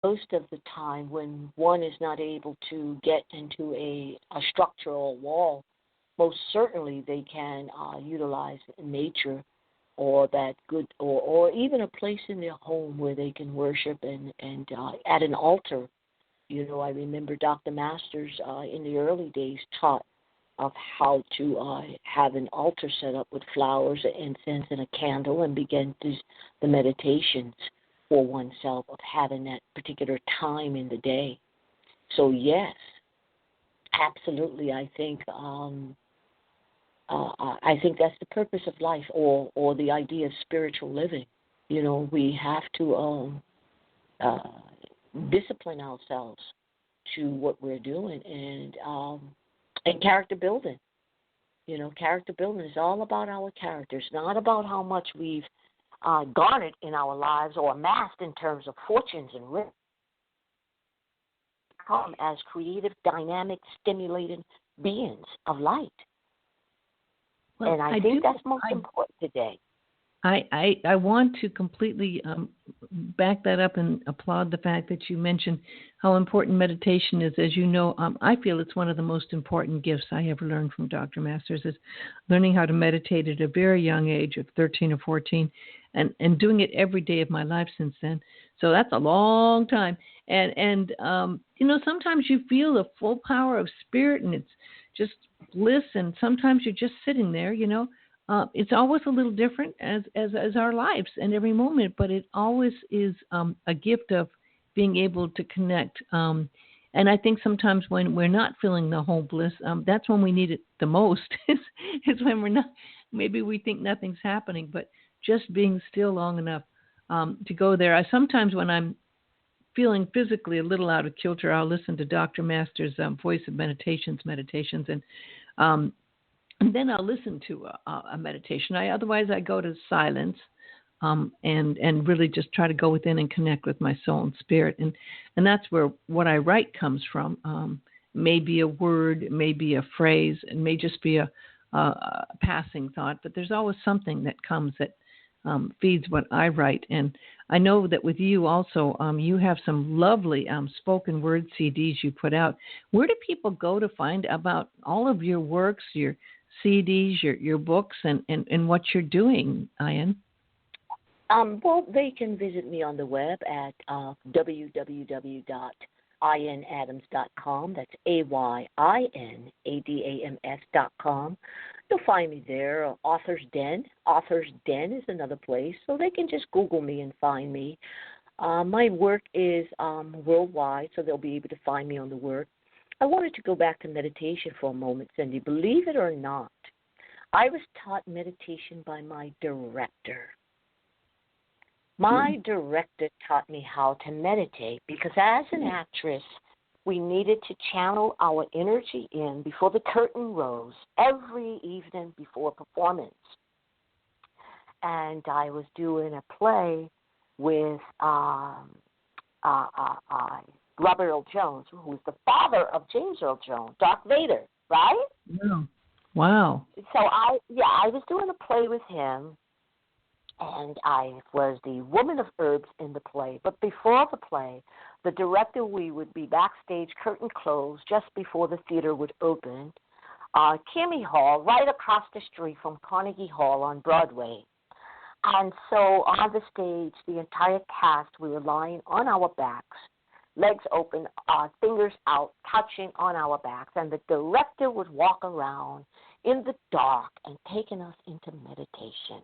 most of the time when one is not able to get into a structure or wall, most certainly they can utilize nature or that good, or even a place in their home where they can worship and at an altar. You know, I remember Dr. Masters in the early days taught of how to have an altar set up with flowers, incense, and a candle, and begin the meditations for oneself of having that particular time in the day. So yes, absolutely, I think that's the purpose of life, or the idea of spiritual living. You know, we have to discipline ourselves to what we're doing, and character building. You know, character building is all about our character. It's not about how much we've garnered in our lives or amassed in terms of fortunes and riches. Come as creative, dynamic, stimulating beings of light. Well, and I think that's most important today. I want to completely back that up and applaud the fact that you mentioned how important meditation is. As you know, I feel it's one of the most important gifts I ever learned from Dr. Masters, is learning how to meditate at a very young age of 13 or 14 and doing it every day of my life since then. So that's a long time. And you know, sometimes you feel the full power of spirit and it's just bliss, and sometimes you're just sitting there, you know. It's always a little different as our lives and every moment, but it always is a gift of being able to connect. And I think sometimes when we're not feeling the whole bliss, that's when we need it the most. It's when we're not, maybe we think nothing's happening, but just being still long enough to go there. I sometimes, when I'm feeling physically a little out of kilter, I'll listen to Dr. Masters' Voice of Meditations, and then I'll listen to a meditation. Otherwise, I go to silence and really just try to go within and connect with my soul and spirit. And that's where what I write comes from. Maybe a word, maybe a phrase, it may just be a passing thought, but there's always something that comes that feeds what I write. And I know that with you also, you have some lovely spoken word CDs you put out. Where do people go to find about all of your works, your CDs, your books, and what you're doing, Ayin? Well, they can visit me on the web at www.ayinadams.com. That's AYINADAMS.com. You'll find me there. Author's Den. Author's Den is another place, so they can just Google me and find me. My work is worldwide, so they'll be able to find me on the work. I wanted to go back to meditation for a moment, Cindy. Believe it or not, I was taught meditation by my director. My director taught me how to meditate because as an actress, we needed to channel our energy in before the curtain rose every evening before performance. And I was doing a play with Robert Earl Jones, who is the father of James Earl Jones, Darth Vader, right? Wow. So I was doing a play with him, and I was the woman of herbs in the play. But before the play, the director, we would be backstage, curtain closed, just before the theater would open, Kimmy Hall, right across the street from Carnegie Hall on Broadway. And so on the stage, the entire cast, we were lying on our backs, legs open, fingers out, touching on our backs, and the director would walk around in the dark and taking us into meditation.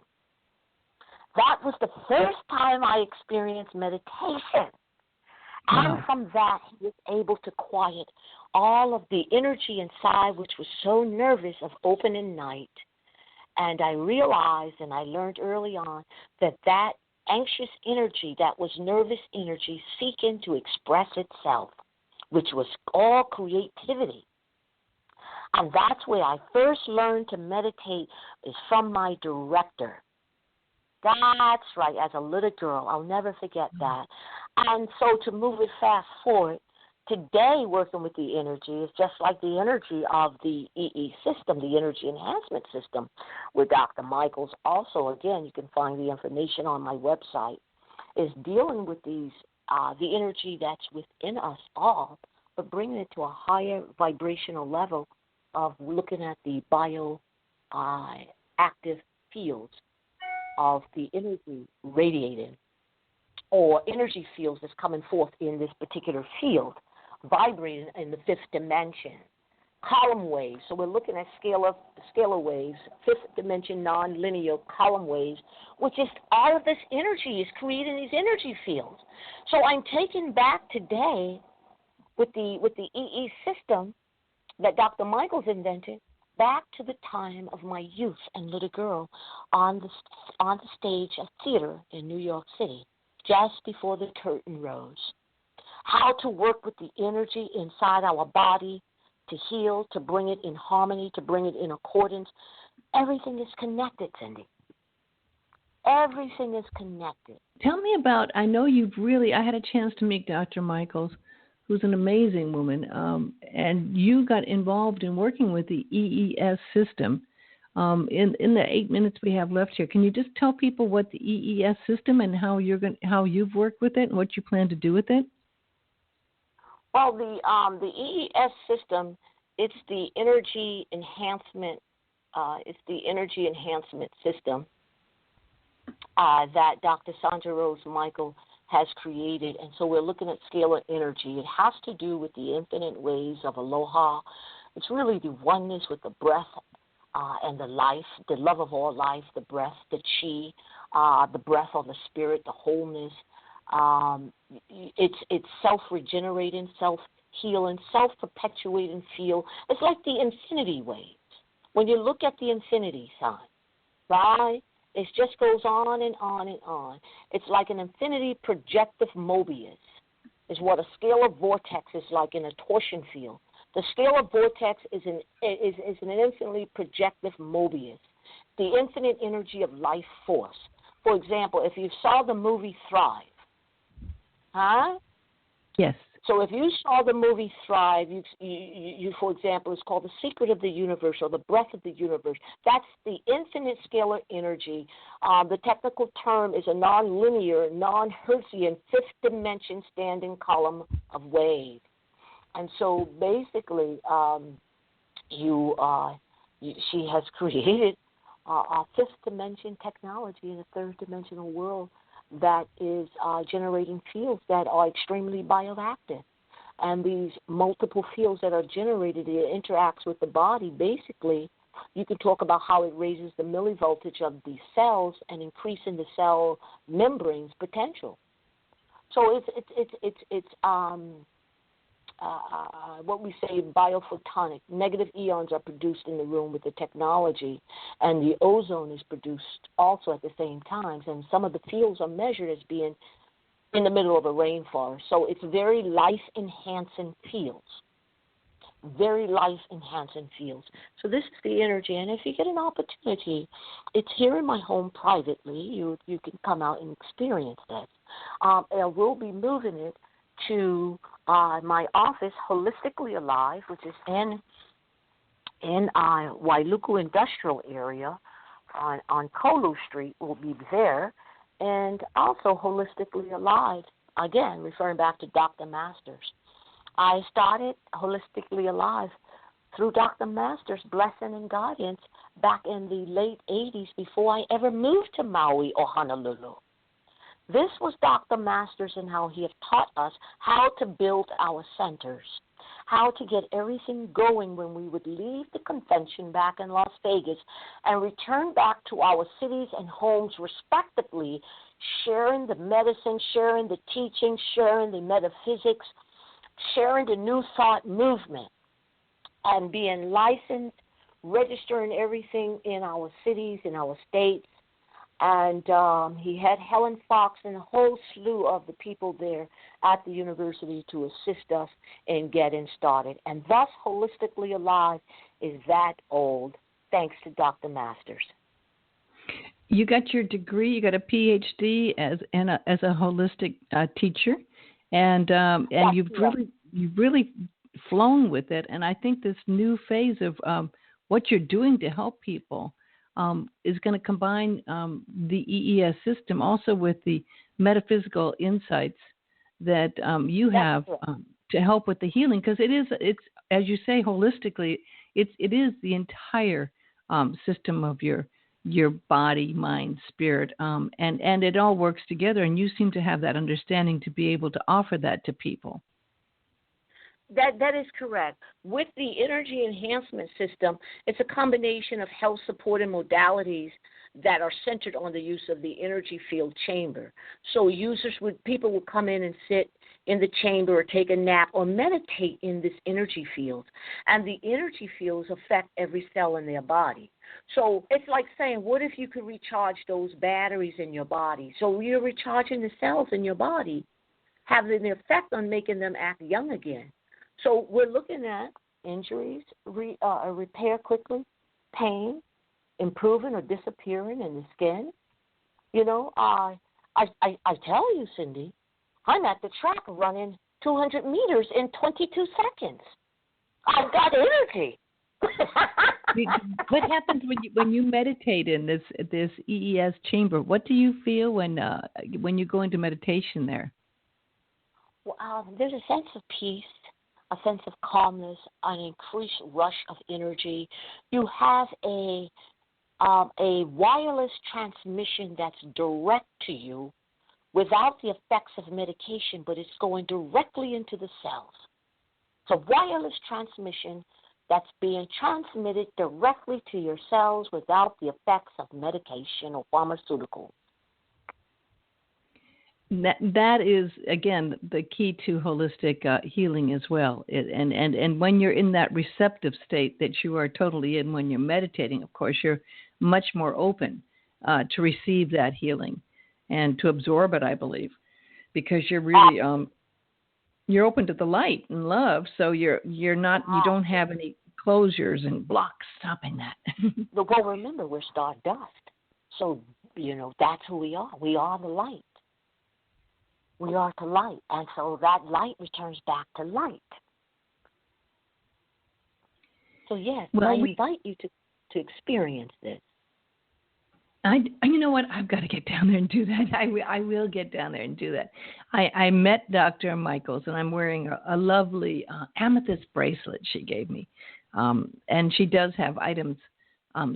That was the first time I experienced meditation. Wow. And from that, he was able to quiet all of the energy inside, which was so nervous of opening night. And I realized, and I learned early on, that anxious energy, that was nervous energy seeking to express itself, which was all creativity. And that's where I first learned to meditate, is from my director. That's right, as a little girl. I'll never forget that. And so to move it fast forward, today working with the energy is just like the energy of the EE system, the energy enhancement system, with Dr. Michaels. Also, again, you can find the information on my website, is dealing with these the energy that's within us all, but bringing it to a higher vibrational level of looking at the active fields of the energy radiating, or energy fields that's coming forth in this particular field, vibrating in the fifth dimension. Column waves. So we're looking at scalar waves, fifth dimension non-linear column waves, which is all of this energy is creating these energy fields. So I'm taken back today with the EE system that Dr. Michaels invented, back to the time of my youth and little girl on the stage of theater in New York City, just before the curtain rose. How to work with the energy inside our body to heal, to bring it in harmony, to bring it in accordance. Everything is connected, Cindy. Everything is connected. Tell me about, I know I had a chance to meet Dr. Michaels, who's an amazing woman, and you got involved in working with the EES system. In the 8 minutes we have left here, can you just tell people what the EES system and how you've worked with it and what you plan to do with it? Well, the EES system, it's the energy enhancement. It's the energy enhancement system that Dr. Sandra Rose Michael has created, and so we're looking at scalar energy. It has to do with the infinite ways of aloha. It's really the oneness with the breath and the life, the love of all life, the breath, the chi, the breath of the spirit, the wholeness. It's self-regenerating, self-healing, self-perpetuating field. It's like the infinity waves. When you look at the infinity sign, right, it just goes on and on and on. It's like an infinity projective Mobius is what a scalar vortex is like in a torsion field. The scalar vortex is an infinitely projective Mobius, the infinite energy of life force. For example, if you saw the movie Thrive, huh? Yes. So if you saw the movie Thrive, you for example, it's called The Secret of the Universe or The Breath of the Universe. That's the infinite scalar energy. The technical term is a non-linear, non-Hertzian, fifth dimension standing column of wave. And so basically, she has created a fifth dimension technology in a third dimensional world that is generating fields that are extremely bioactive. And these multiple fields that are generated, it interacts with the body. Basically, you can talk about how it raises the millivoltage of these cells and increasing the cell membrane's potential. So it's what we say biophotonic. Negative ions are produced in the room with the technology, and the ozone is produced also at the same time. And some of the fields are measured as being in the middle of a rainforest. So it's very life-enhancing fields. Very life-enhancing fields. So this is the energy, and if you get an opportunity, it's here in my home privately. You can come out and experience this. I will be moving it to my office, Holistically Alive, which is in Wailuku Industrial Area on Kolu Street. Will be there, and also Holistically Alive, again, referring back to Dr. Masters. I started Holistically Alive through Dr. Masters' blessing and guidance back in the late 80s before I ever moved to Maui or Honolulu. This was Dr. Masters and how he had taught us how to build our centers, how to get everything going when we would leave the convention back in Las Vegas and return back to our cities and homes respectively, sharing the medicine, sharing the teaching, sharing the metaphysics, sharing the New Thought movement, and being licensed, registering everything in our cities, in our states. And he had Helen Fox and a whole slew of the people there at the university to assist us in getting started. And thus, Holistically Alive is that old, thanks to Dr. Masters. You got your degree, you got a PhD as a holistic teacher, and you've really flown with it. And I think this new phase of what you're doing to help people is going to combine the EES system also with the metaphysical insights that you That's have correct. to help with the healing, because it's as you say, holistically, it is the entire system of your body, mind, spirit, and it all works together. And you seem to have that understanding to be able to offer that to people. That is correct. With the energy enhancement system, it's a combination of health support and modalities that are centered on the use of the energy field chamber. So people would come in and sit in the chamber or take a nap or meditate in this energy field. And the energy fields affect every cell in their body. So it's like saying, what if you could recharge those batteries in your body? So you're recharging the cells in your body, having an effect on making them act young again. So we're looking at injuries, repair quickly, pain, improving or disappearing in the skin. You know, I tell you, Cindy, I'm at the track running 200 meters in 22 seconds. I've got energy. What happens when you meditate in this EES chamber? What do you feel when you go into meditation there? Well, there's a sense of peace, a sense of calmness, an increased rush of energy. You have a wireless transmission that's direct to you without the effects of medication, but it's going directly into the cells. It's a wireless transmission that's being transmitted directly to your cells without the effects of medication or pharmaceuticals. That is, again, the key to holistic healing as well. And when you're in that receptive state that you are totally in when you're meditating, of course, you're much more open to receive that healing and to absorb it, I believe, because you're really you're open to the light and love. So you don't have any closures and blocks stopping that. Well, remember, we're stardust. So, that's who we are. We are the light. We are to light, and so that light returns back to light. So yes, I invite you to experience this. You know what? I've got to get down there and do that. I will get down there and do that. I met Dr. Michaels, and I'm wearing a lovely amethyst bracelet she gave me, and she does have items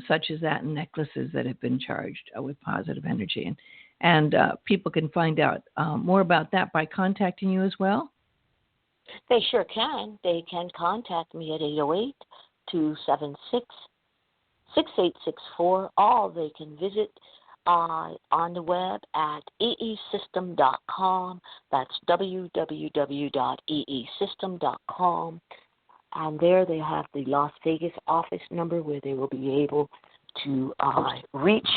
such as that and necklaces that have been charged with positive energy. And people can find out more about that by contacting you as well? They sure can. They can contact me at 808-276-6864, or they can visit on the web at eesystem.com. That's www.eesystem.com. And there they have the Las Vegas office number where they will be able to reach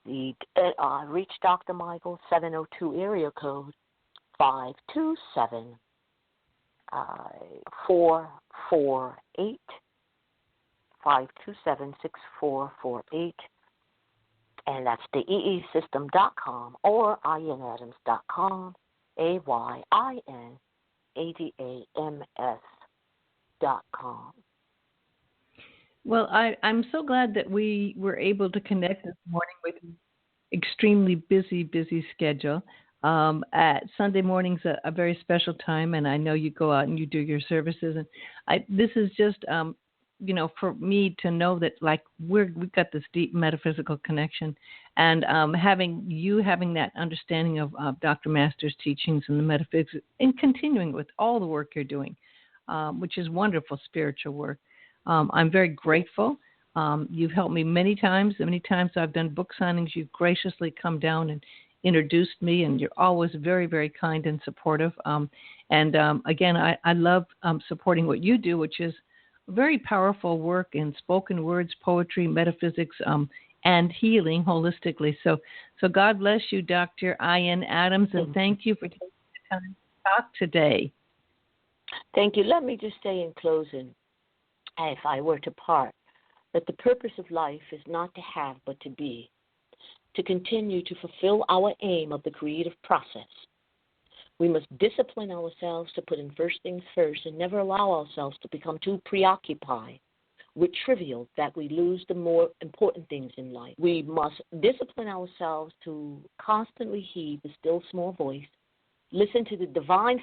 reach Dr. Michael, 702 area code 527-448, and that's the eesystem.com or ayinadams.com, AYINADAMS.com. Well, I'm so glad that we were able to connect this morning with an extremely busy schedule. At Sunday morning's a very special time, and I know you go out and you do your services. And this is just, for me to know that, like, we've got this deep metaphysical connection, and having that understanding of Dr. Master's teachings and the metaphysics, and continuing with all the work you're doing, which is wonderful spiritual work. I'm very grateful. You've helped me many times. The many times I've done book signings, you've graciously come down and introduced me, and you're always very, very kind and supportive. Again, I love supporting what you do, which is very powerful work in spoken words, poetry, metaphysics, and healing holistically. So God bless you, Dr. Ayin Adams, and thank you for taking the time to talk today. Thank you. Let me just say in closing, if I were to part, that the purpose of life is not to have but to be, to continue to fulfill our aim of the creative process. We must discipline ourselves to put in first things first and never allow ourselves to become too preoccupied with trivial that we lose the more important things in life. We must discipline ourselves to constantly heed the still small voice listen to the divine